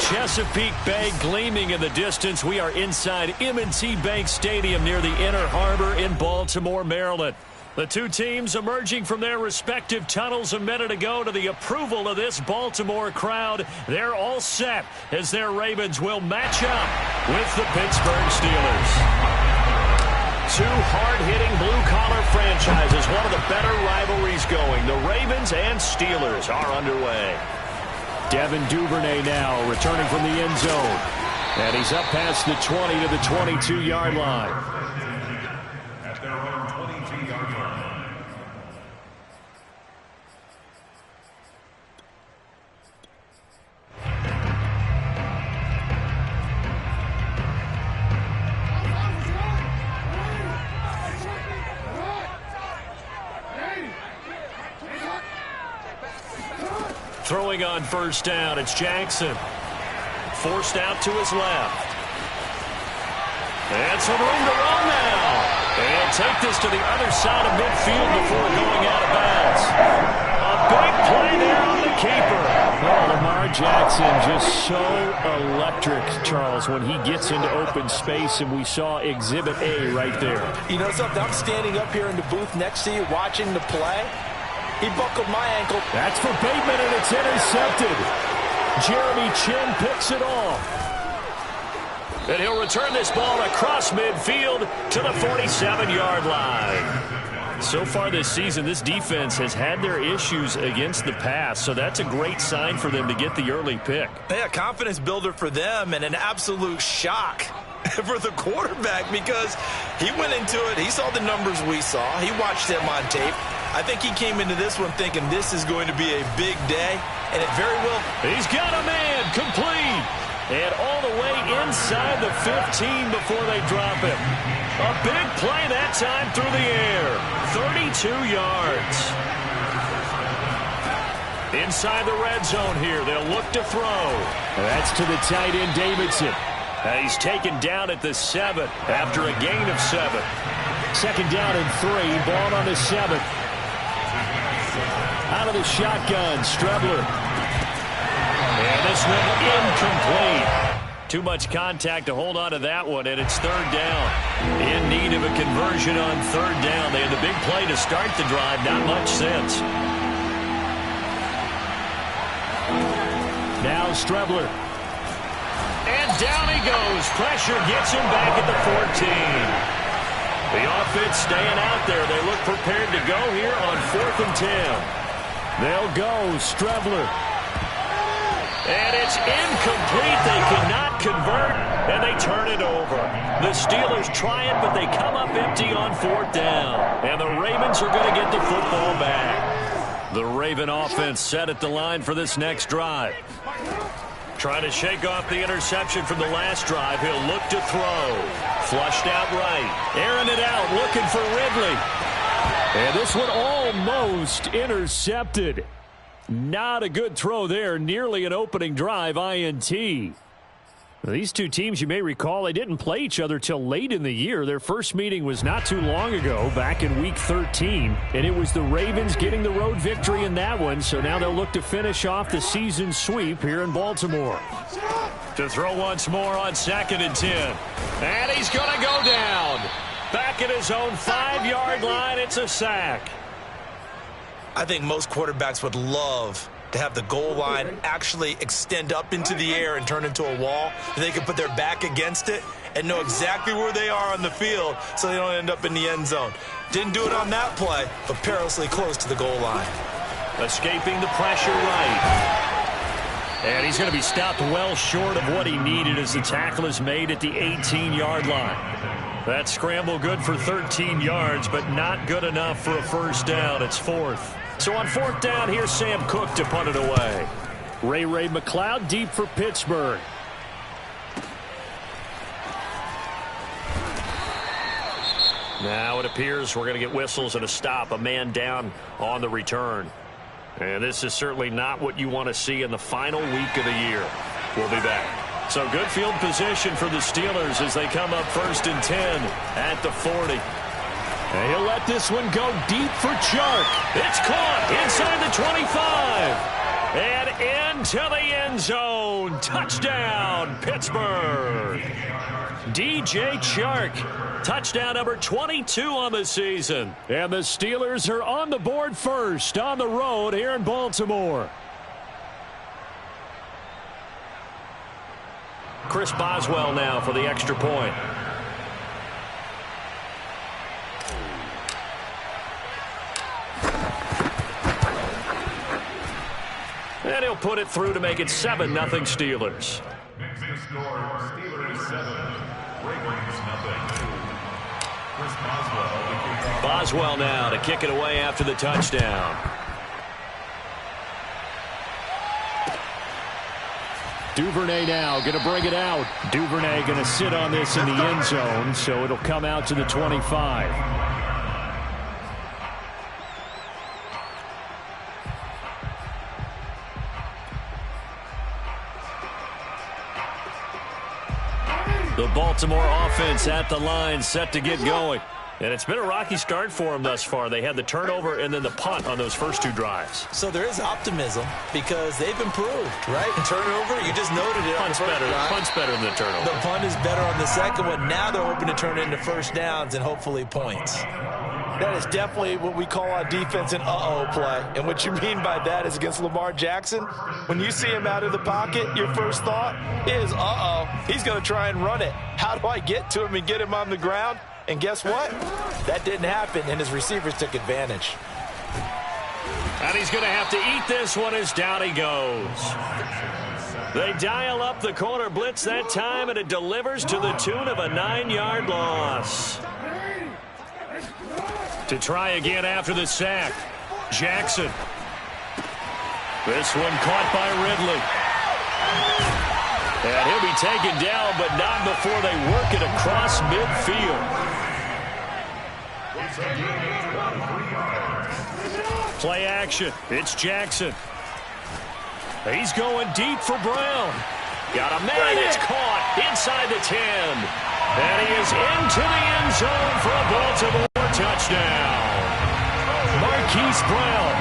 Chesapeake Bay gleaming in the distance. We are inside M&T Bank Stadium near the Inner Harbor in Baltimore, Maryland. The two teams emerging from their respective tunnels a minute ago to the approval of this Baltimore crowd. They're all set as their Ravens will match up with the Pittsburgh Steelers. Two hard-hitting blue-collar franchises, one of the better rivalries going. The Ravens and Steelers are underway. Devin Duvernay now returning from the end zone. And he's up past the 20 to the 22-yard line. At their own 22-yard line. Throwing on first down, it's Jackson. Forced out to his left. And some room to run now. And take this to the other side of midfield before going out of bounds. A big play there on the keeper. Oh, Lamar Jackson just so electric, Charles, when he gets into open space, and we saw Exhibit A right there. You know something? I'm standing up here in the booth next to you watching the play. He buckled my ankle. That's for Bateman, and it's intercepted. Jeremy Chin picks it off. And he'll return this ball across midfield to the 47-yard line. So far this season, this defense has had their issues against the pass, so that's a great sign for them to get the early pick. Yeah, confidence builder for them and an absolute shock for the quarterback because he went into it. He saw the numbers we saw. He watched him on tape. I think he came into this one thinking this is going to be a big day, and it very well. He's got a man complete. And all the way inside the 15 before they drop him. A big play that time through the air. 32 yards. Inside the red zone here. They'll look to throw. That's to the tight end, Davidson. He's taken down at the 7 after a gain of 7. Second down and 3. Ball on the 7. Out of the shotgun, Strebler. And this one incomplete. Too much contact to hold on to that one, and it's third down. In need of a conversion on third down. They had the big play to start the drive, not much since. Now Strebler. And down he goes. Pressure gets him back at the 14. The offense staying out there. They look prepared to go here on 4th and 10. They'll go. Strebler. And it's incomplete. They cannot convert, and they turn it over. The Steelers try it, but they come up empty on 4th down. And the Ravens are going to get the football back. The Raven offense set at the line for this next drive. Trying to shake off the interception from the last drive. He'll look to throw. Flushed out right. Airing it out, looking for Ridley. And this one almost intercepted. Not a good throw there. Nearly an opening drive, INT. These two teams, you may recall, they didn't play each other till late in the year. Their first meeting was not too long ago, back in Week 13. And it was the Ravens getting the road victory in that one. So now they'll look to finish off the season sweep here in Baltimore. To throw once more on 2nd and 10. And he's going to go down. Back at his own 5-yard line, it's a sack. I think most quarterbacks would love to have the goal line actually extend up into the air and turn into a wall, and they can put their back against it and know exactly where they are on the field so they don't end up in the end zone. Didn't do it on that play, but perilously close to the goal line. Escaping the pressure right. And he's going to be stopped well short of what he needed as the tackle is made at the 18-yard line. That scramble good for 13 yards, but not good enough for a first down. It's 4th. So on 4th down, here's Sam Cook to punt it away. Ray McLeod deep for Pittsburgh. Now it appears we're going to get whistles and a stop. A man down on the return. And this is certainly not what you want to see in the final week of the year. We'll be back. So good field position for the Steelers as they come up 1st and 10 at the 40. And he'll let this one go deep for Chark. It's caught inside the 25. And into the end zone. Touchdown, Pittsburgh. DJ Chark. Touchdown number 22 on the season. And the Steelers are on the board first on the road here in Baltimore. Chris Boswell now for the extra point. And he'll put it through to make it 7-0 Steelers. Mixing score, Steelers 7, Ravens 0. Chris Boswell to kick off. Boswell now to kick it away after the touchdown. Duvernay now going to bring it out. Duvernay going to sit on this in the end zone, so it'll come out to the 25. The Baltimore offense at the line, set to get going. And it's been a rocky start for them thus far. They had the turnover and then the punt on those first two drives. So there is optimism because they've improved, right? Turnover, you just noted it. Punt's better. Punt's better than the turnover. The punt is better on the second one. Now they're hoping to turn it into first downs and hopefully points. That is definitely what we call on defense an uh-oh play. And what you mean by that is against Lamar Jackson, when you see him out of the pocket, your first thought is, uh-oh, he's going to try and run it. How do I get to him and get him on the ground? And guess what? That didn't happen, and his receivers took advantage. And he's going to have to eat this one as down he goes. They dial up the corner blitz that time, and it delivers to the tune of a 9-yard loss. To try again after the sack, Jackson. This one caught by Ridley. And he'll be taken down, but not before they work it across midfield. Play action. It's Jackson. He's going deep for Brown. Got a man. It's caught inside the 10. And he is into the end zone for a Baltimore touchdown. Marquise Brown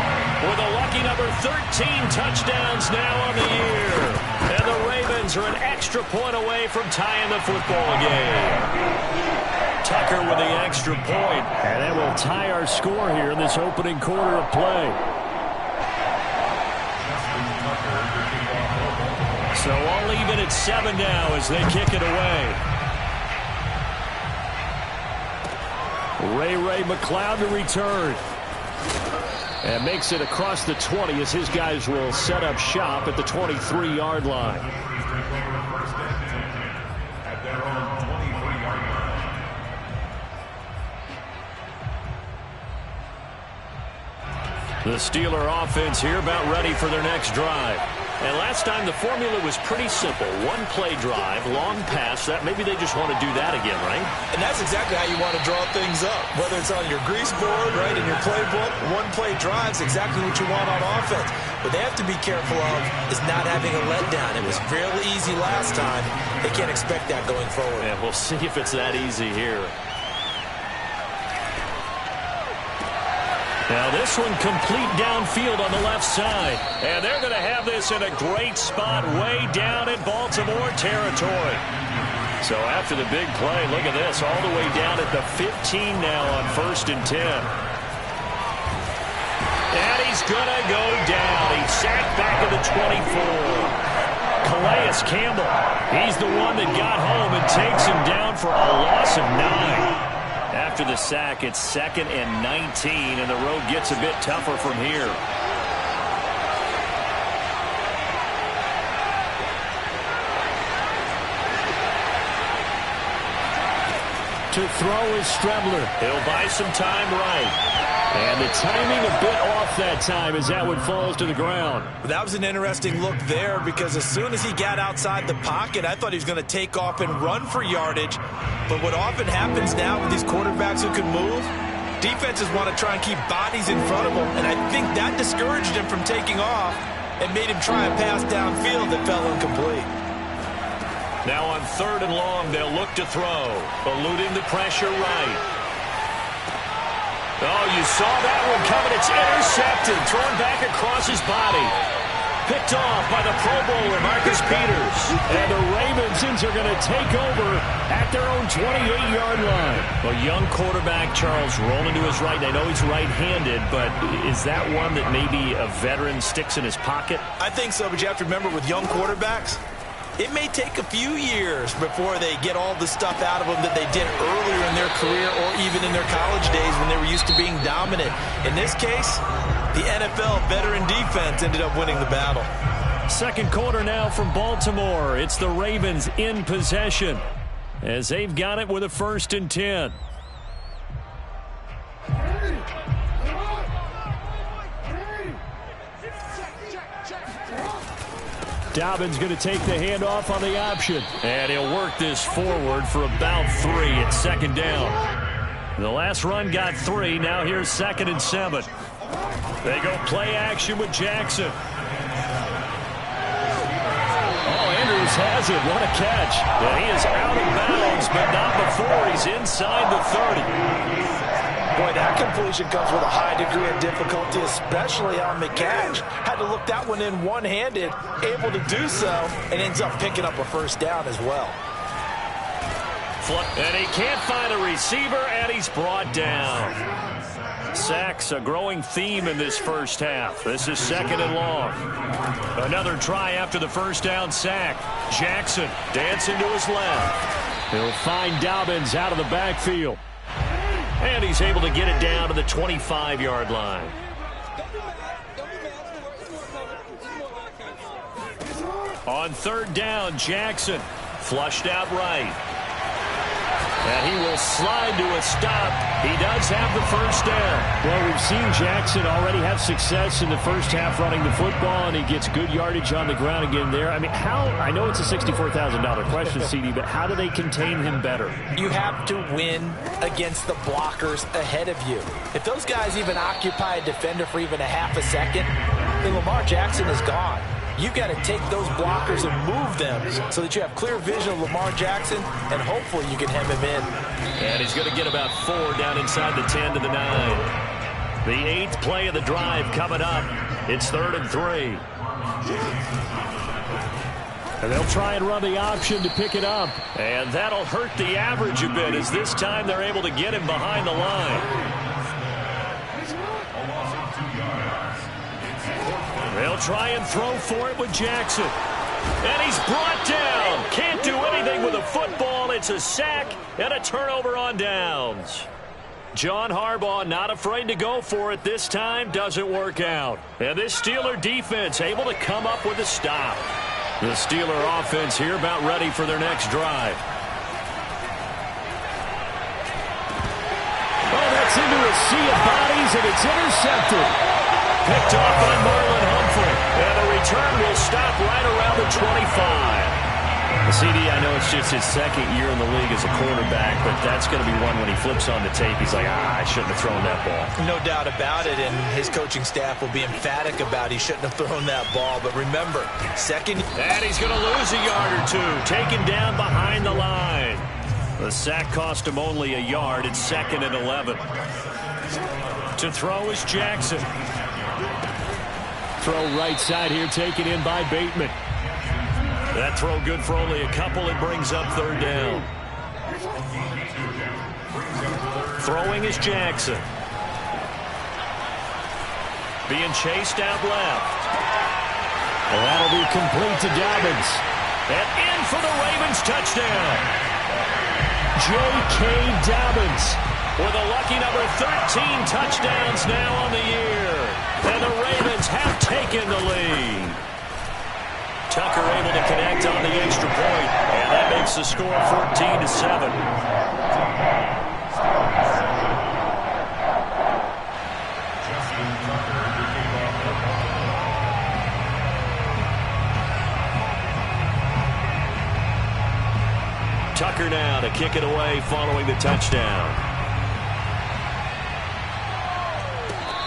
with a lucky number 13 touchdowns now on the year. And the Ravens are an extra point away from tying the football game. Tucker with the extra point. And that will tie our score here in this opening quarter of play. So all even at 7 now as they kick it away. Ray McLeod to return. And makes it across the 20 as his guys will set up shop at the 23-yard line. At their own 23-yard line. The Steeler offense here about ready for their next drive. And last time the formula was pretty simple. One-play drive, long pass. That maybe they just want to do that again, right? And that's exactly how you want to draw things up. Whether it's on your grease board, right, in your playbook, one-play drive's exactly what you want on offense. What they have to be careful of is not having a letdown. It was fairly easy last time. They can't expect that going forward. And we'll see if it's that easy here. Now this one complete downfield on the left side. And they're going to have this in a great spot way down in Baltimore territory. So after the big play, look at this, all the way down at the 15 now on 1st and 10. And he's going to go down. He's sacked back at the 24. Calais Campbell, he's the one that got home and takes him down for a loss of 9. After the sack, it's 2nd and 19, and the road gets a bit tougher from here. To throw is Strebler. He'll buy some time right. And the timing a bit off that time as that one falls to the ground. That was an interesting look there because as soon as he got outside the pocket, I thought he was going to take off and run for yardage. But what often happens now with these quarterbacks who can move, defenses want to try and keep bodies in front of them. And I think that discouraged him from taking off and made him try a pass downfield that fell incomplete. Now on 3rd and long, they'll look to throw, eluding the pressure right. Oh, you saw that one coming. It's intercepted, thrown back across his body. picked off by the Pro Bowler, Marcus Peters. And the Ravens are going to take over at their own 28-yard line. Well, young quarterback Charles rolling to his right. I know he's right-handed, but is that one that maybe a veteran sticks in his pocket? I think so, but you have to remember with young quarterbacks, it may take a few years before they get all the stuff out of them that they did earlier in their career or even in their college days when they were used to being dominant. In this case, the NFL veteran defense ended up winning the battle. Second quarter now from Baltimore. It's the Ravens in possession as they've got it with a 1st and 10. Dobbins going to take the handoff on the option. And he'll work this forward for about 3 at 2nd down. The last run got 3. Now here's 2nd and 7. They go play action with Jackson. Andrews has it. What a catch. And he is out of bounds, but not before he's inside the 30. Boy, that completion comes with a high degree of difficulty, especially on the catch. Had to look that one in one-handed, able to do so, and ends up picking up a 1st down as well. And he can't find a receiver, and he's brought down. Sacks, a growing theme in this first half. This is 2nd and long. Another try after the 1st down sack. Jackson dancing to his left. He'll find Dobbins out of the backfield. And he's able to get it down to the 25-yard line. On 3rd down, Jackson flushed out right. And he will slide to a stop. He does have the 1st down. Well, we've seen Jackson already have success in the first half running the football, and he gets good yardage on the ground again there. I mean, I know it's a $64,000 question, CD, but how do they contain him better? You have to win against the blockers ahead of you. If those guys even occupy a defender for even a half a second, then Lamar Jackson is gone. You've got to take those blockers and move them so that you have clear vision of Lamar Jackson, and hopefully you can hem him in. And he's going to get about 4 down inside the 10 to the 9. The 8th play of the drive coming up. It's 3rd and 3. And they'll try and run the option to pick it up. And that'll hurt the average a bit as this time they're able to get him behind the line. They'll try and throw for it with Jackson. And he's brought down. Can't do anything with a football. It's a sack and a turnover on downs. John Harbaugh not afraid to go for it this time. Doesn't work out. And this Steeler defense able to come up with a stop. The Steeler offense here about ready for their next drive. Oh, that's into a sea of bodies, and it's intercepted. Picked off by Marlon Humphrey. And the return will stop right around the 25. CD, I know it's just his 2nd year in the league as a quarterback, but that's going to be one when he flips on the tape. He's like, I shouldn't have thrown that ball. No doubt about it, and his coaching staff will be emphatic about he shouldn't have thrown that ball. But remember, 2nd. And he's going to lose a yard or 2. Taken down behind the line. The sack cost him only a yard. It's 2nd and 11. To throw is Jackson. Throw right side here, taken in by Bateman. That throw good for only a couple. It brings up 3rd down. Throwing is Jackson. Being chased out left. Well, that'll be complete to Dobbins. And in for the Ravens touchdown. J.K. Dobbins with a lucky number 13 touchdowns now on the year. And the Ravens have taken the lead. Tucker able to connect on the extra point, and that makes the score 14-7. Tucker now to kick it away following the touchdown.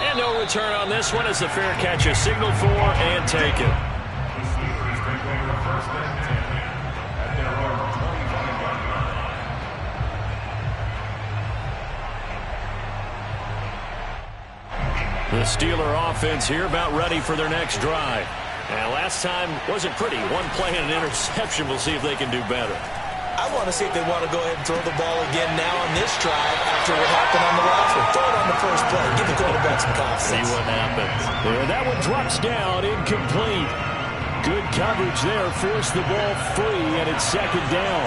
And no return on this one as the fair catch is signaled for and taken. The Steeler offense here about ready for their next drive. And last time wasn't pretty. One play and an interception. We'll see if they can do better. I want to see if they want to go ahead and throw the ball again now on this drive after what happened on the last one. Throw it on the first play. Give the quarterback some confidence. See what happens. And that one drops down, incomplete. Good coverage there. Forced the ball free, and it's second down.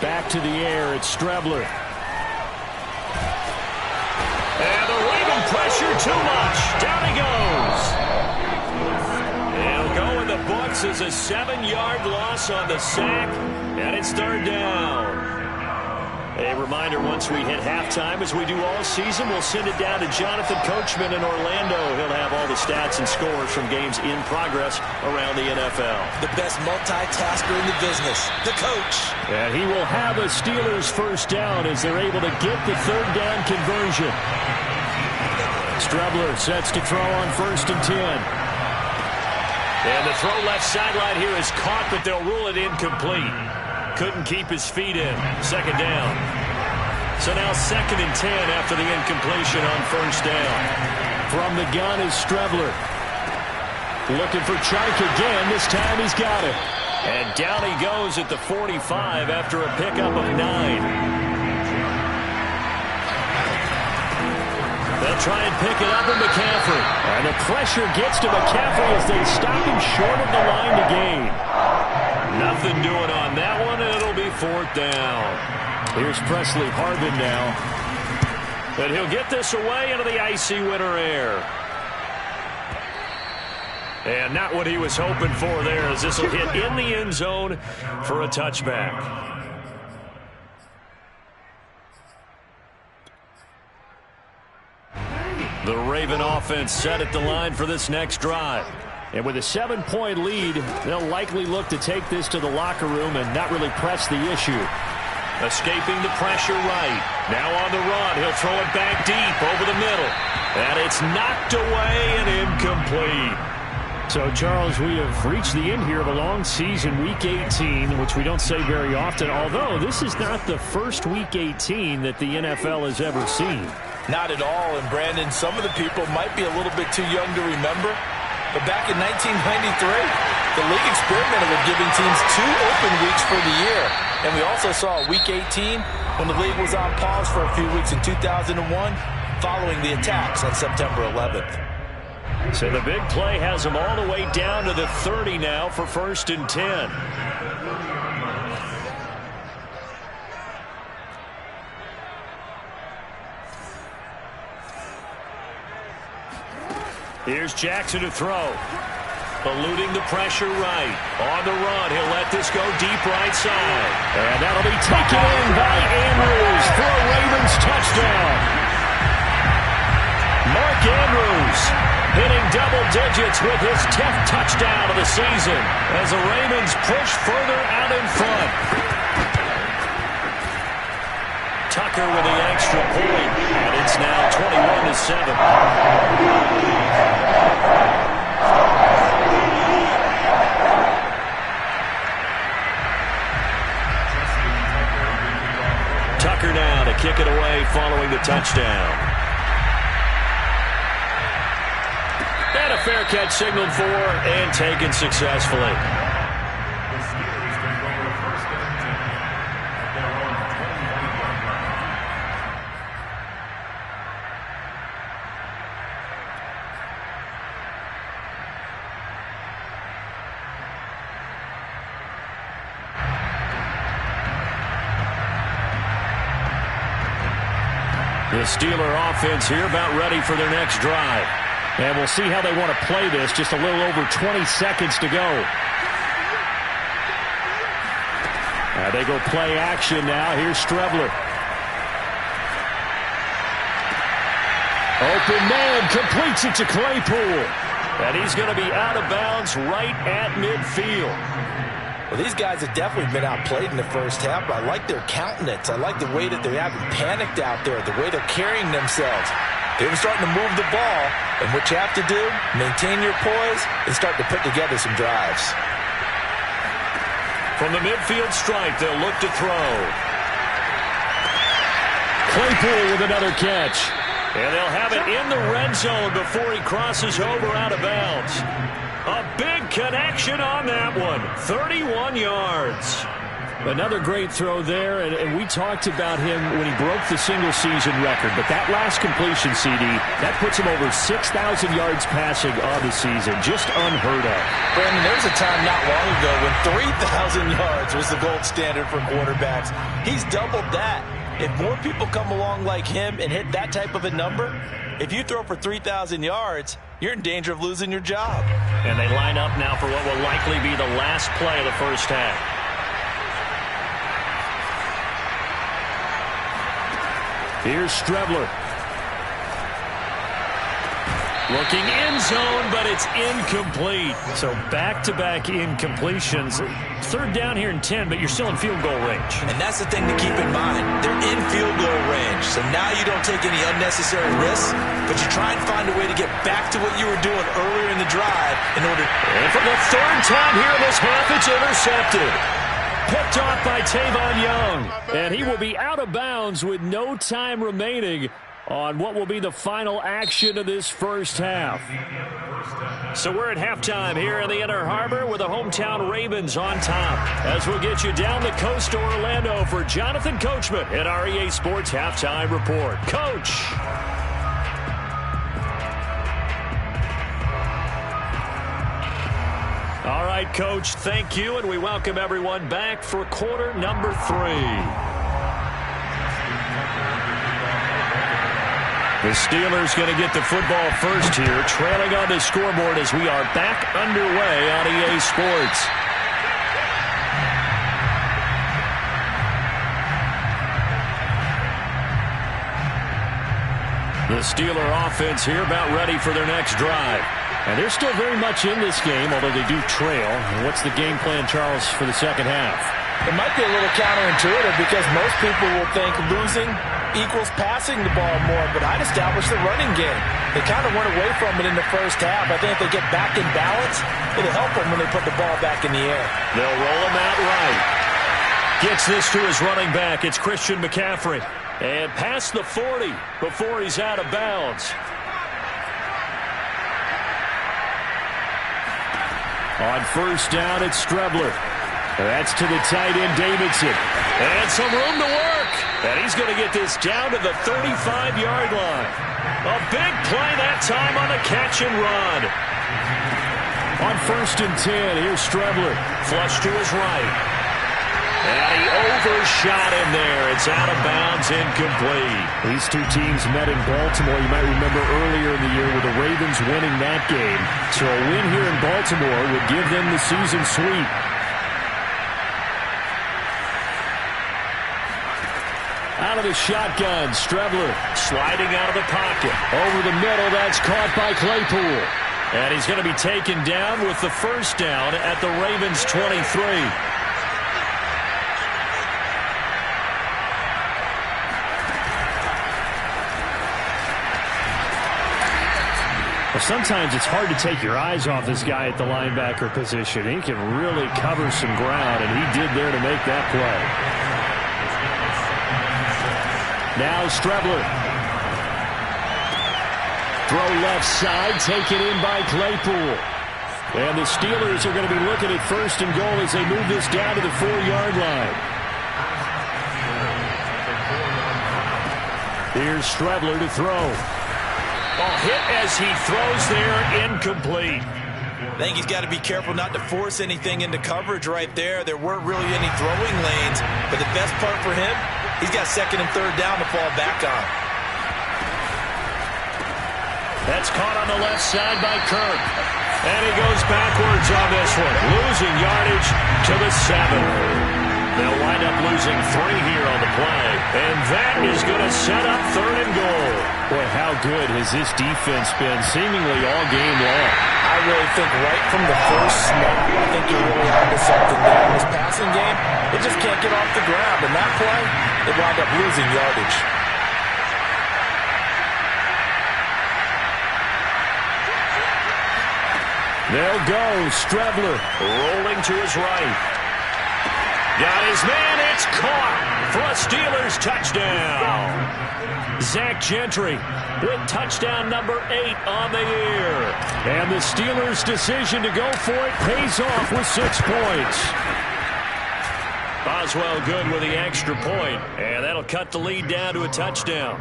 Back to the air. It's Strebler. And the Raven pressure too much. Down he goes. He'll go in the books as a 7-yard loss on the sack, and it's third down. A reminder, once we hit halftime, as we do all season, we'll send it down to Jonathan Coachman in Orlando. He'll have all the stats and scores from games in progress around the NFL. The best multitasker in the business, the coach. And he will have a Steelers first down as they're able to get the third down conversion. Strebler sets to throw on 1st and 10. And the throw left sideline here is caught, but they'll rule it incomplete. Couldn't keep his feet in. Second down. So now 2nd and 10 after the incompletion on 1st down. From the gun is Strebler. Looking for Chark again. This time he's got it. And down he goes at the 45 after a pickup of 9. They'll try and pick it up with McCaffrey. And the pressure gets to McCaffrey as they stop him short of the line to gain. Nothing doing on that one, and it'll be 4th down. Here's Presley Harvin now. But he'll get this away into the icy winter air. And not what he was hoping for there, as this will hit in the end zone for a touchback. The Raven offense set at the line for this next drive. And with a 7-point lead, they'll likely look to take this to the locker room and not really press the issue. Escaping the pressure right. Now on the run. He'll throw it back deep over the middle. And it's knocked away and incomplete. So, Charles, we have reached the end here of a long season, Week 18, which we don't say very often, although this is not the first Week 18 that the NFL has ever seen. Not at all, and Brandon, some of the people might be a little bit too young to remember, but back in 1993, the league experimented with giving teams 2 open weeks for the year. And we also saw Week 18 when the league was on pause for a few weeks in 2001 following the attacks on September 11th. So the big play has them all the way down to the 30 now for 1st and 10. Here's Jackson to throw. Eluding the pressure right. On the run, he'll let this go deep right side. And that'll be taken in by Andrews for a Ravens touchdown. Mark Andrews hitting double digits with his 10th touchdown of the season as the Ravens push further out in front. Tucker with the extra point, and it's now 21-7. Tucker now to kick it away following the touchdown. And a fair catch signaled for and taken successfully. The Steeler offense here about ready for their next drive. And we'll see how they want to play this. Just a little over 20 seconds to go. They go play action now. Here's Strebler. Open man, completes it to Claypool. And he's going to be out of bounds right at midfield. Well, these guys have definitely been outplayed in the first half, but I like their countenance. I like the way that they haven't panicked out there, the way they're carrying themselves. They're starting to move the ball, and what you have to do, maintain your poise and start to put together some drives. From the midfield stripe, they'll look to throw. Claypool with another catch. And they'll have it in the red zone before he crosses over out of bounds. A big connection on that one. 31 yards. Another great throw there, and we talked about him when he broke the single-season record. But that last completion, CD, that puts him over 6,000 yards passing on the season. Just unheard of. Brandon, there was a time not long ago when 3,000 yards was the gold standard for quarterbacks. He's doubled that. If more people come along like him and hit that type of a number, if you throw for 3,000 yards, you're in danger of losing your job. And they line up now for what will likely be the last play of the first half. Here's Strebler. Looking end zone, but it's incomplete. So back-to-back incompletions. Third down here in 10, but you're still in field goal range. And that's the thing to keep in mind. They're in field goal range. So now you don't take any unnecessary risks, but you try and find a way to get back to what you were doing earlier in the drive in order. And for the third time here in this half, it's intercepted. Picked off by Tavon Young. And he will be out of bounds with no time remaining on what will be the final action of this first half. So we're at halftime here in the Inner Harbor with the hometown Ravens on top. As we'll get you down the coast to Orlando for Jonathan Coachman at our EA Sports Halftime Report. Coach. All right, Coach, thank you, and we welcome everyone back for quarter number 3. The Steelers going to get the football first here, trailing on the scoreboard as we are back underway on EA Sports. The Steeler offense here about ready for their next drive. And they're still very much in this game, although they do trail. What's the game plan, Charles, for the second half? It might be a little counterintuitive because most people will think losing equals passing the ball more, but I'd establish the running game. They kind of went away from it in the first half. I think if they get back in balance, it'll help them when they put the ball back in the air. They'll roll him out right. Gets this to his running back. It's Christian McCaffrey. And past the 40 before he's out of bounds. On first down, it's Strebler. That's to the tight end, Davidson. And some room to work. And he's going to get this down to the 35-yard line. A big play that time on the catch and run. On first and 10, here's Strebler. Flush to his right. And he overshot him there. It's out of bounds, incomplete. These two teams met in Baltimore. You might remember earlier in the year with the Ravens winning that game. So a win here in Baltimore would give them the season sweep. Out of the shotgun, Strebler sliding out of the pocket. Over the middle, that's caught by Claypool. And he's going to be taken down with the first down at the Ravens' 23. Well, sometimes it's hard to take your eyes off this guy at the linebacker position. He can really cover some ground, and he did there to make that play. Now Strebler. Throw left side, taken in by Claypool. And the Steelers are going to be looking at first and goal as they move this down to the 4-yard line. Here's Strebler to throw. Oh, hit as he throws there, incomplete. I think he's got to be careful not to force anything into coverage right there. There weren't really any throwing lanes, but the best part for him, he's got second and third down to fall back on. That's caught on the left side by Kirk. And he goes backwards on this one, losing yardage to the 7. They'll wind up losing 3 here on the play. And that is going to set up third and goal. Boy, how good has this defense been seemingly all game long? I really think right from the first snap, I think you're really onto something there. In this passing game, it just can't get off the ground. And that play, they wind up losing yardage. They'll go. Strebler rolling to his right. Got his man. It's caught for a Steelers touchdown. Zach Gentry with touchdown number 8 on the year. And the Steelers' decision to go for it pays off with 6 points. Boswell good with the extra point, and that'll cut the lead down to a touchdown.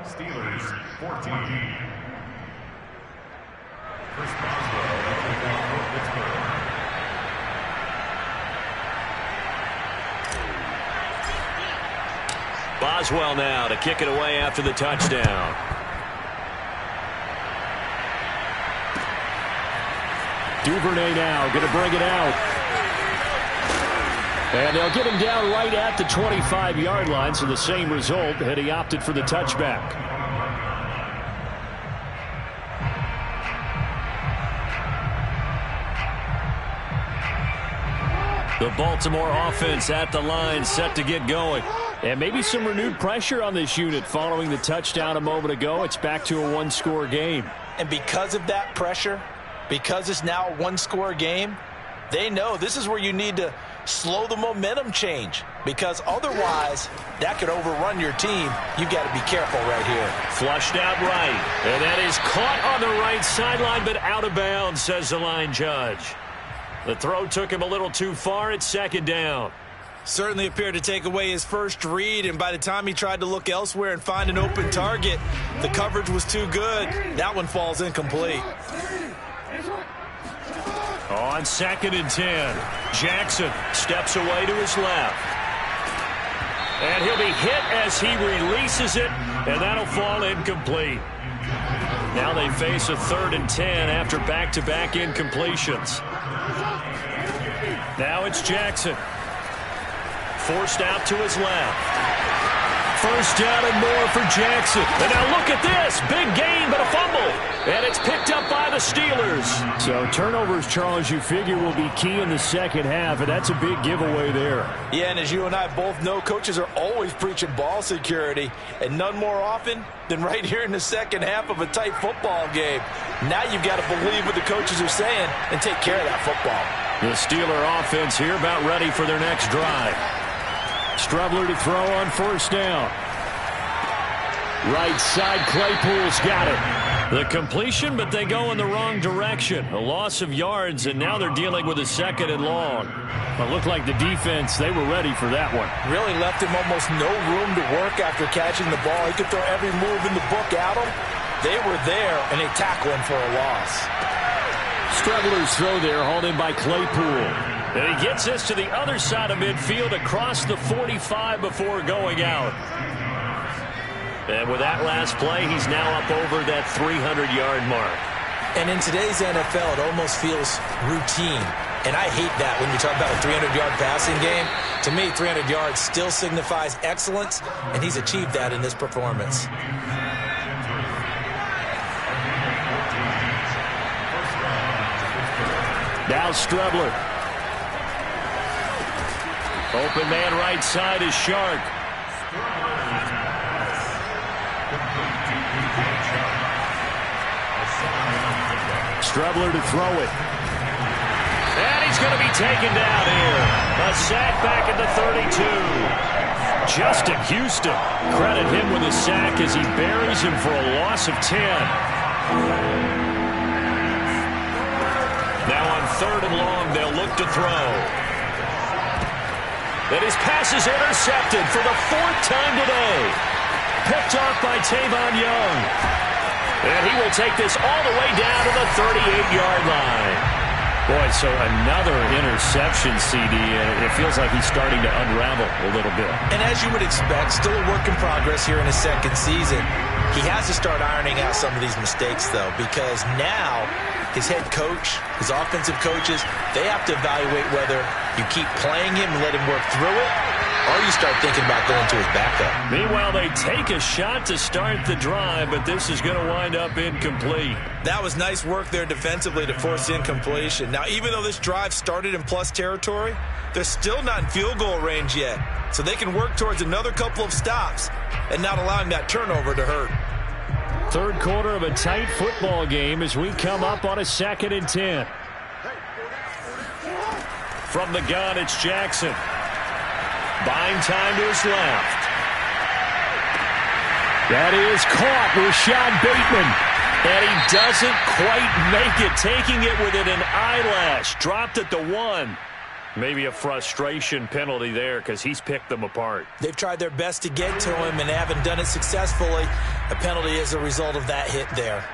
Steelers 14. Chris Boswell for Pittsburgh. Boswell now to kick it away after the touchdown. Duvernay now going to bring it out. And they'll get him down right at the 25-yard line, so the same result had he opted for the touchback. The Baltimore offense at the line set to get going. And maybe some renewed pressure on this unit following the touchdown a moment ago. It's back to a one-score game. And because of that pressure, because it's now a one-score game, they know this is where you need to slow the momentum change, because otherwise that could overrun your team. You've got to be careful right here. Flushed out right. And that is caught on the right sideline, but out of bounds, says the line judge. The throw took him a little too far. It's second down. Certainly appeared to take away his first read, and by the time he tried to look elsewhere and find an open target, the coverage was too good. That one falls incomplete. On 2nd and 10, Jackson steps away to his left. And he'll be hit as he releases it, and that'll fall incomplete. Now they face a 3rd and 10 after back-to-back incompletions. Now it's Jackson. Forced out to his left. First down and more for Jackson. And now look at this. Big gain, but a fumble. And it's picked up by the Steelers. So turnovers, Charles, you figure will be key in the second half, and that's a big giveaway there. Yeah, and as you and I both know, coaches are always preaching ball security, and none more often than right here in the second half of a tight football game. Now you've got to believe what the coaches are saying and take care of that football. The Steeler offense here about ready for their next drive. Strubler to throw on 1st down. Right side, Claypool's got it. The completion, but they go in the wrong direction. A loss of yards, and now they're dealing with a 2nd and long. It looked like the defense, they were ready for that one. Really left him almost no room to work after catching the ball. He could throw every move in the book at him. They were there, and they tackle him for a loss. Strubler's throw there, hauled in by Claypool. And he gets this to the other side of midfield across the 45 before going out. And with that last play, he's now up over that 300-yard mark. And in today's NFL, it almost feels routine. And I hate that when you talk about a 300-yard passing game. To me, 300 yards still signifies excellence, and he's achieved that in this performance. Now Strubler. Open man right side is Shark. Strubler to throw it. And he's going to be taken down here. A sack back at the 32. Justin Houston. Credit him with a sack as he buries him for a loss of 10. Now on 3rd and long, they'll look to throw. And his pass is intercepted for the 4th time today. Picked off by Tavon Young. And he will take this all the way down to the 38-yard line. Boy, so another interception, CD, and it feels like he's starting to unravel a little bit. And as you would expect, still a work in progress here in his 2nd season. He has to start ironing out some of these mistakes, though, because now his head coach, his offensive coaches, they have to evaluate whether you keep playing him and let him work through it, or you start thinking about going to his backup. Meanwhile, they take a shot to start the drive, but this is going to wind up incomplete. That was nice work there defensively to force incompletion. Now, even though this drive started in plus territory, they're still not in field goal range yet, so they can work towards another couple of stops and not allowing that turnover to hurt. 3rd quarter of a tight football game as we come up on a 2nd and 10. From the gun, it's Jackson. Buying time to his left. That is caught. Rashad Bateman. And he doesn't quite make it, taking it within an eyelash. Dropped at the 1. Maybe a frustration penalty there because he's picked them apart. They've tried their best to get to him and haven't done it successfully. A penalty is a result of that hit there.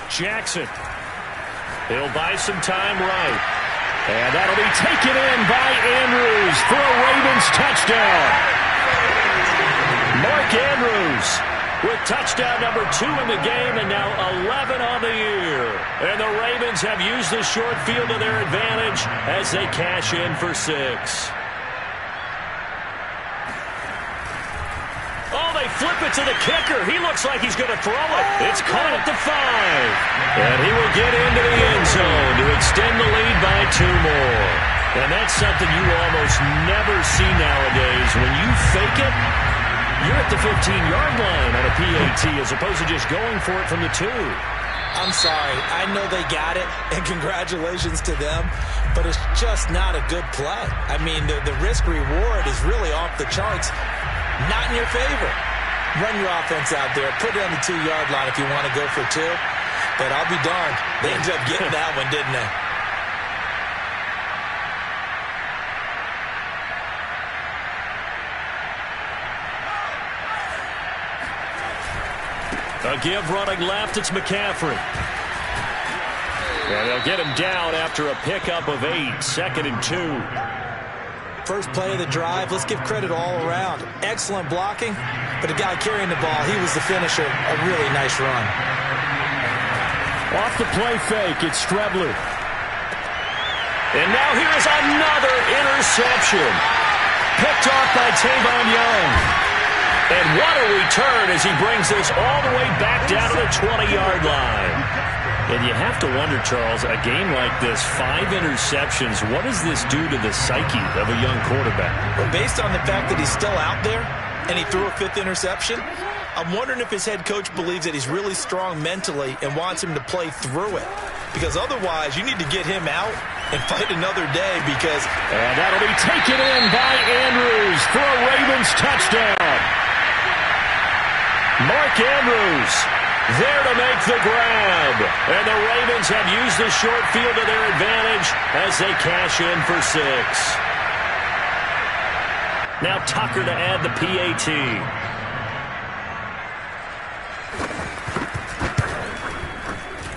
Jackson. He'll buy some time right. And that'll be taken in by Andrews for a Ravens touchdown. Mark Andrews with touchdown number 2 in the game and now 11 on the year. And the Ravens have used the short field to their advantage as they cash in for 6. Oh, they flip it to the kicker. He looks like he's going to throw it. It's caught at the 5. And he will get into the end zone to extend the lead by 2 more. And that's something you almost never see nowadays. When you fake it, you're at the 15-yard line on a PAT as opposed to just going for it from the 2. I'm sorry. I know they got it, and congratulations to them, but it's just not a good play. I mean, the risk-reward is really off the charts. Not in your favor. Run your offense out there. Put it on the 2-yard line if you want to go for 2. But I'll be darned. They ended up getting that one, didn't they? A give running left. It's McCaffrey. And they'll get him down after a pickup of 8. 2nd and 2. First play of the drive, let's give credit all around. Excellent blocking, but the guy carrying the ball, he was the finisher. A really nice run. Off the play fake, it's Strebler. And now here's another interception. Picked off by Tavon Young. And what a return as he brings this all the way back down to the 20-yard line. And you have to wonder, Charles, a game like this, 5 interceptions, what does this do to the psyche of a young quarterback? Well, based on the fact that he's still out there and he threw a 5th interception, I'm wondering if his head coach believes that he's really strong mentally and wants him to play through it. Because otherwise, you need to get him out and fight another day because... And that'll be taken in by Andrews for a Ravens touchdown. Mark Andrews there to make the grab. And the Ravens have used the short field to their advantage as they cash in for 6. Now Tucker to add the PAT.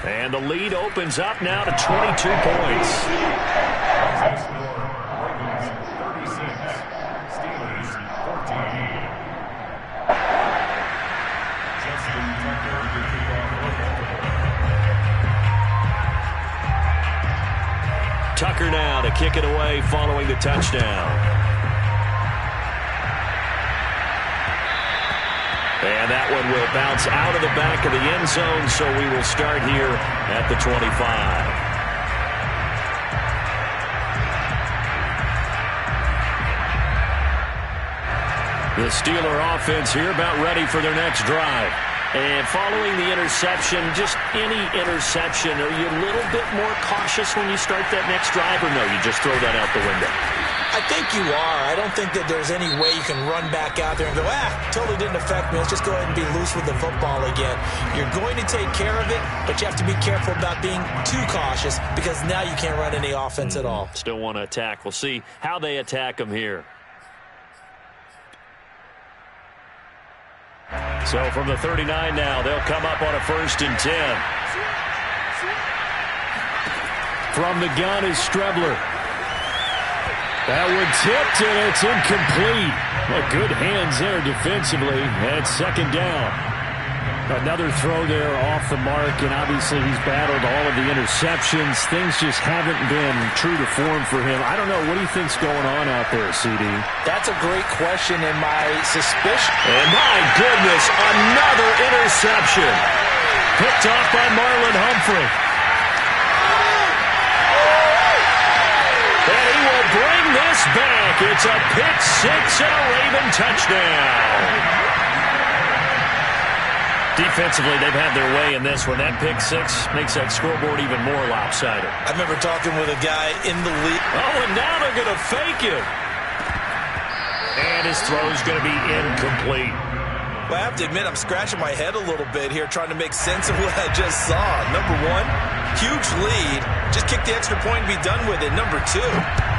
And the lead opens up now to 22 points. Tucker now to kick it away following the touchdown. And that one will bounce out of the back of the end zone, so we will start here at the 25. The Steeler offense here about ready for their next drive. And following the interception, just any interception, are you a little bit more cautious when you start that next drive, or no, you just throw that out the window? I think you are. I don't think that there's any way you can run back out there and go, totally didn't affect me. Let's just go ahead and be loose with the football again. You're going to take care of it, but you have to be careful about being too cautious because now you can't run any offense at all. Still want to attack. We'll see how they attack them here. So from the 39 now, they'll come up on a 1st and 10. From the gun is Strebler. That one tipped, and it's incomplete. Well, good hands there defensively. And 2nd down. Another throw there off the mark, and obviously he's battled all of the interceptions. Things just haven't been true to form for him. I don't know. What do you think's going on out there, CD? That's a great question, and my suspicion... And my goodness, another interception. Picked off by Marlon Humphrey. And he will bring this back. It's a pick 6 and a Raven touchdown. Defensively, they've had their way in this one. That pick six makes that scoreboard even more lopsided. I remember talking with a guy in the league. Oh, and now they're going to fake it. And his throw's going to be incomplete. Well, I have to admit, I'm scratching my head a little bit here trying to make sense of what I just saw. Number one, huge lead. Just kick the extra point and be done with it. Number two,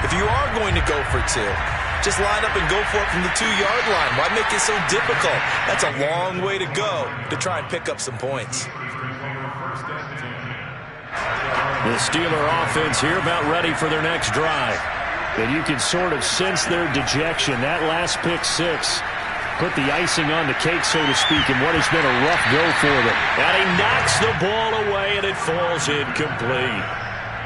if you are going to go for two, just line up and go for it from the 2-yard line. Why make it so difficult? That's a long way to go to try and pick up some points. The Steeler offense here about ready for their next drive. And you can sort of sense their dejection. That last pick six put the icing on the cake, so to speak, in what has been a rough go for them. And he knocks the ball away, and it falls incomplete.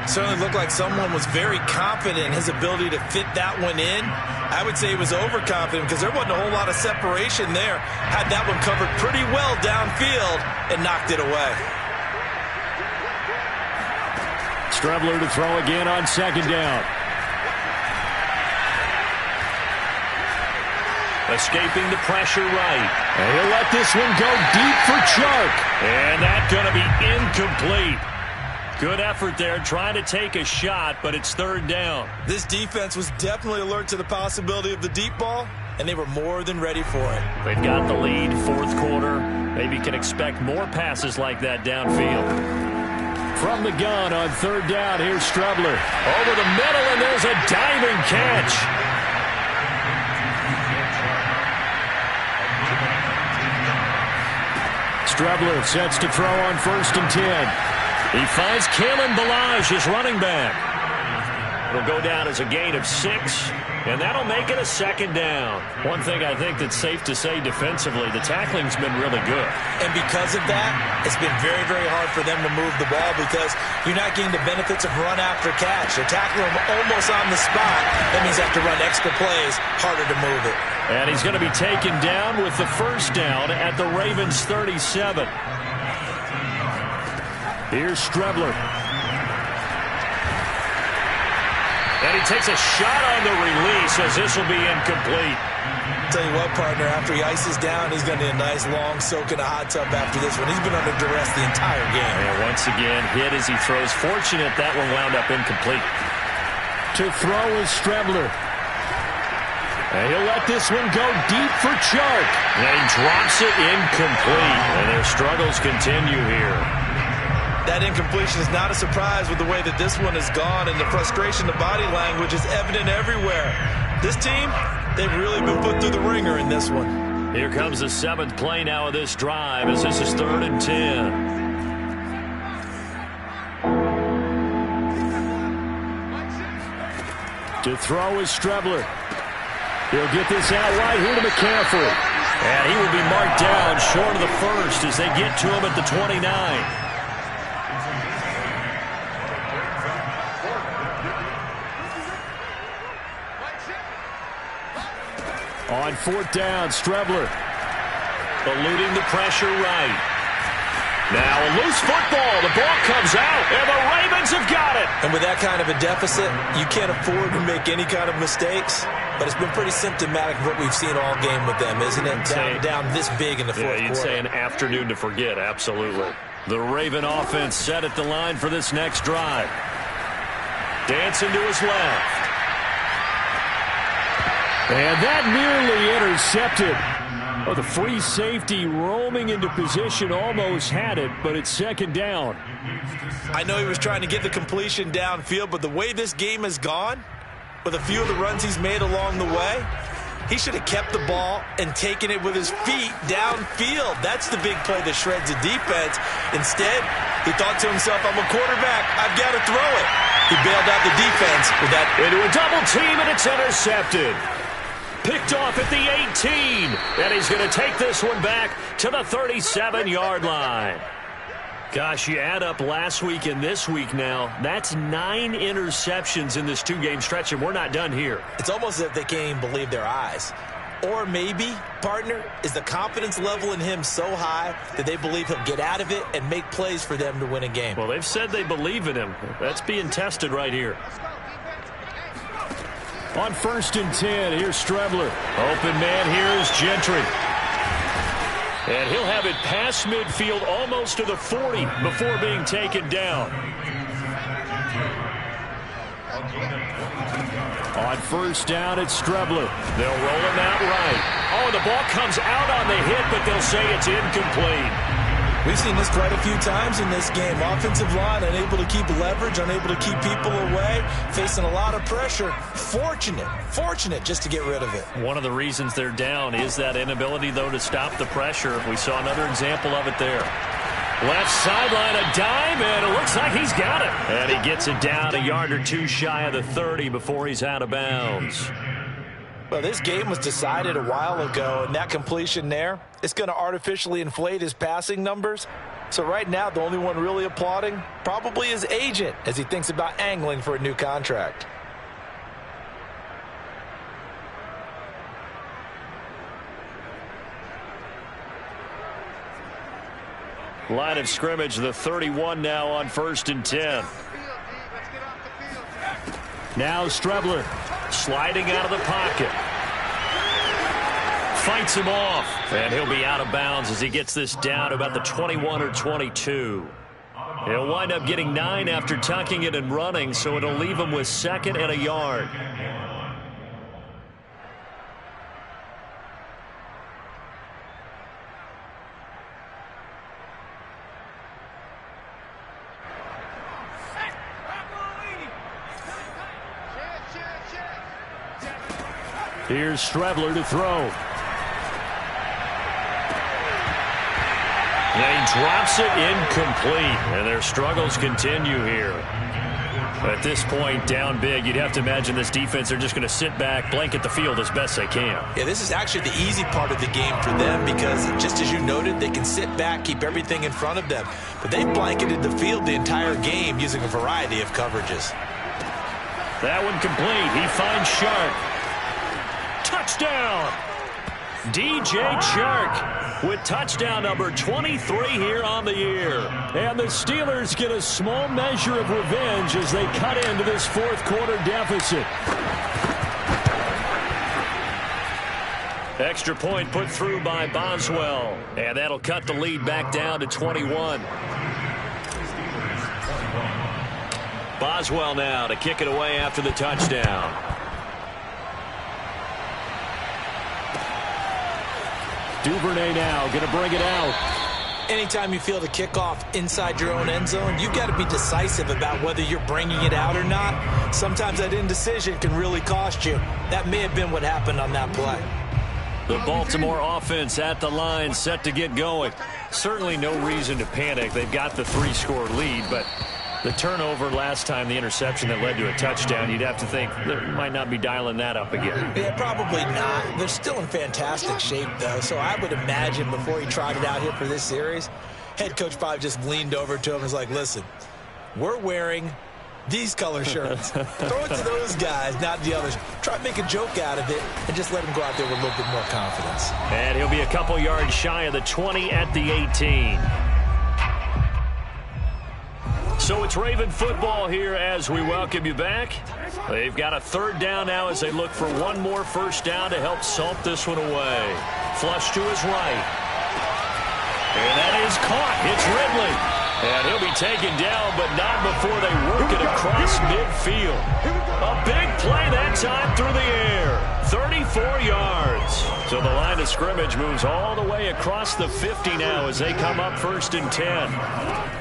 Certainly looked like someone was very confident in his ability to fit that one in. I would say he was overconfident because there wasn't a whole lot of separation there. Had that one covered pretty well downfield and knocked it away. Strebler to throw again on second down. Escaping the pressure right. And he'll let this one go deep for Chark. And that's going to be incomplete. Good effort there, trying to take a shot, but it's third down. This defense was definitely alert to the possibility of the deep ball, and they were more than ready for it. They've got the lead, fourth quarter. Maybe can expect more passes like that downfield. From the gun on third down, here's Strebler. Over the middle, and there's a diving catch. Strebler sets to throw on 1st and 10. He finds Kalen Ballage, his running back. It'll go down as a gain of 6, and that'll make it a second down. One thing I think that's safe to say defensively, the tackling's been really good. And because of that, it's been very, very hard for them to move the ball because you're not getting the benefits of run after catch. They're tackling them almost on the spot. That means they have to run extra plays, harder to move it. And he's going to be taken down with the first down at the Ravens' 37. Here's Strebler. And he takes a shot on the release as this will be incomplete. Tell you what, partner, after he ices down, he's going to need a nice long soak in a hot tub after this one. He's been under duress the entire game. And once again, hit as he throws. Fortunate that one wound up incomplete. To throw is Strebler. And he'll let this one go deep for Chark. And he drops it incomplete. And their struggles continue here. That incompletion is not a surprise with the way that this one has gone, and the frustration, the body language is evident everywhere. This team, they've really been put through the ringer in this one. Here comes the 7th play now of this drive as this is 3rd and 10. To throw is Strebler. He'll get this out wide here to McCaffrey. And he will be marked down short of the first as they get to him at the 29. On 4th down, Strebler. Eluding the pressure right. Now a loose football. The ball comes out, and the Ravens have got it. And with that kind of a deficit, you can't afford to make any kind of mistakes. But it's been pretty symptomatic of what we've seen all game with them, isn't it? Down this big in the fourth quarter. You'd say an afternoon to forget, absolutely. The Raven offense set at the line for this next drive. Dancing to his left. And that nearly intercepted. Oh, the free safety roaming into position almost had it, but it's second down. I know he was trying to get the completion downfield, but the way this game has gone, with a few of the runs he's made along the way, he should have kept the ball and taken it with his feet downfield. That's the big play that shreds the defense. Instead, he thought to himself, I'm a quarterback. I've got to throw it. He bailed out the defense with that. Into a double team, and it's intercepted. Picked off at the 18. And he's going to take this one back to the 37-yard line. Gosh, you add up last week and this week now, that's 9 interceptions in this 2-game stretch, and we're not done here. It's almost as if they can't even believe their eyes. Or maybe, partner, is the confidence level in him so high that they believe he'll get out of it and make plays for them to win a game. Well, they've said they believe in him. That's being tested right here. On 1st and 10, here's Strebler. Open man here is Gentry. And he'll have it past midfield almost to the 40 before being taken down. On first down, it's Strebler. They'll roll him out right. Oh, the ball comes out on the hit, but they'll say it's incomplete. We've seen this quite a few times in this game. Offensive line unable to keep leverage, unable to keep people away, facing a lot of pressure. Fortunate just to get rid of it. One of the reasons they're down is that inability, though, to stop the pressure. We saw another example of it there. Left sideline, a dime, and it looks like he's got it. And he gets it down a yard or two shy of the 30 before he's out of bounds. Well, this game was decided a while ago, and that completion there, it's going to artificially inflate his passing numbers. So right now, the only one really applauding probably his agent as he thinks about angling for a new contract. Line of scrimmage, the 31 now on 1st and 10. Now Strebler sliding out of the pocket. Fights him off. And he'll be out of bounds as he gets this down to about the 21 or 22. He'll wind up getting 9 after tucking it and running, so it'll leave him with 2nd and a yard. Here's Strebler to throw. And he drops it incomplete. And their struggles continue here. At this point, down big, you'd have to imagine this defense, they're just going to sit back, blanket the field as best they can. Yeah, this is actually the easy part of the game for them because, just as you noted, they can sit back, keep everything in front of them. But they blanketed the field the entire game using a variety of coverages. That one complete. He finds Shark. Touchdown! DJ Chark with touchdown number 23 here on the year. And the Steelers get a small measure of revenge as they cut into this 4th quarter deficit. Extra point put through by Boswell. And that'll cut the lead back down to 21. Boswell now to kick it away after the touchdown. Duvernay now going to bring it out. Anytime you feel the kickoff inside your own end zone, you've got to be decisive about whether you're bringing it out or not. Sometimes that indecision can really cost you. That may have been what happened on that play. The Baltimore offense at the line, set to get going. Certainly no reason to panic. They've got the 3-score lead, but the turnover last time, the interception that led to a touchdown, you'd have to think they might not be dialing that up again. Yeah, probably not. They're still in fantastic shape, though, so I would imagine before he tried it out here for this series, head coach probably just leaned over to him and was like, listen, we're wearing these color shirts. Throw it to those guys, not the others. Try to make a joke out of it and just let him go out there with a little bit more confidence. And he'll be a couple yards shy of the 20 at the 18. So it's Raven football here as we welcome you back. They've got a 3rd down now as they look for one more first down to help salt this one away. Flush to his right. And that is caught. It's Ridley. And he'll be taken down, but not before they work it across midfield. A big play that time through the air. 34 yards. So the line of scrimmage moves all the way across the 50 now as they come up 1st and 10.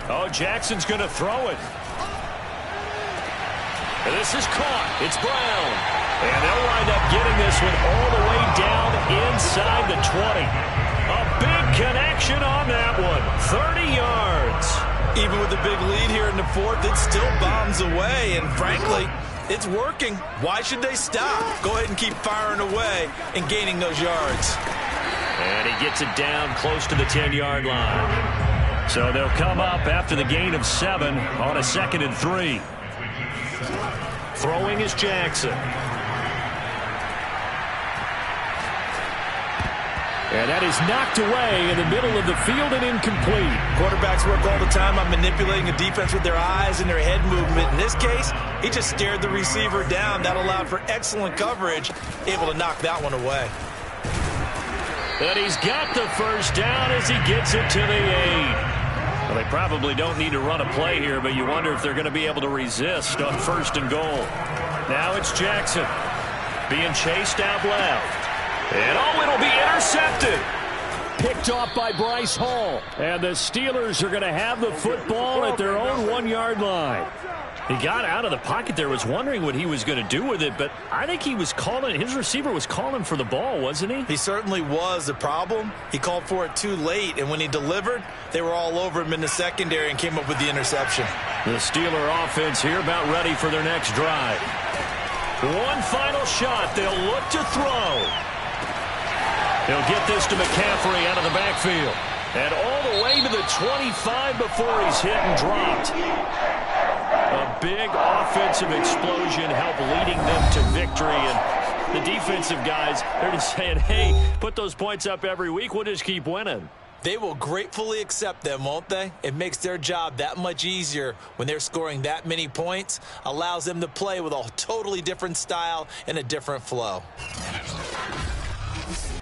Oh, Jackson's going to throw it. And this is caught. It's Brown. And they'll wind up getting this one all the way down inside the 20. A big connection on that one. 30 yards. Even with the big lead here in the 4th, it still bombs away. And frankly, it's working. Why should they stop? Go ahead and keep firing away and gaining those yards. And he gets it down close to the 10-yard line. So they'll come up after the gain of 7 on a 2nd and 3. Throwing is Jackson. And that is knocked away in the middle of the field and incomplete. Quarterbacks work all the time on manipulating a defense with their eyes and their head movement. In this case, he just stared the receiver down. That allowed for excellent coverage, able to knock that one away. And he's got the first down as he gets it to the 8. Well, they probably don't need to run a play here, but you wonder if they're going to be able to resist on 1st and goal. Now it's Jackson being chased out left. And it'll be intercepted. Picked off by Bryce Hall. And the Steelers are going to have the football at their own 1-yard line. He got out of the pocket there, was wondering what he was going to do with it, but I think he was calling, his receiver was calling for the ball, wasn't he? He certainly was. The problem, he called for it too late, and when he delivered, they were all over him in the secondary and came up with the interception. The Steeler offense here about ready for their next drive. One final shot. They'll look to throw. He'll get this to McCaffrey out of the backfield. And all the way to the 25 before he's hit and dropped. A big offensive explosion helped leading them to victory. And the defensive guys, they're just saying, hey, put those points up every week. We'll just keep winning. They will gratefully accept them, won't they? It makes their job that much easier when they're scoring that many points. Allows them to play with a totally different style and a different flow.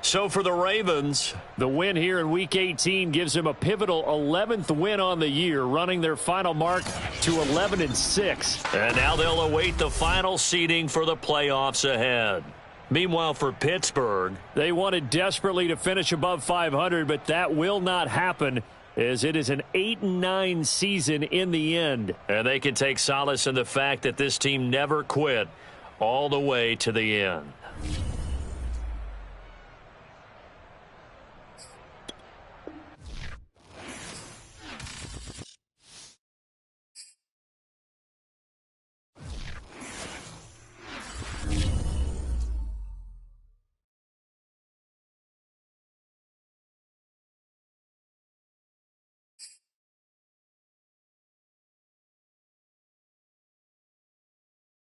So for the Ravens, the win here in Week 18 gives them a pivotal 11th win on the year, running their final mark to 11-6. And now they'll await the final seeding for the playoffs ahead. Meanwhile, for Pittsburgh, they wanted desperately to finish above 500, but that will not happen as it is an 8-9 season in the end. And they can take solace in the fact that this team never quit all the way to the end.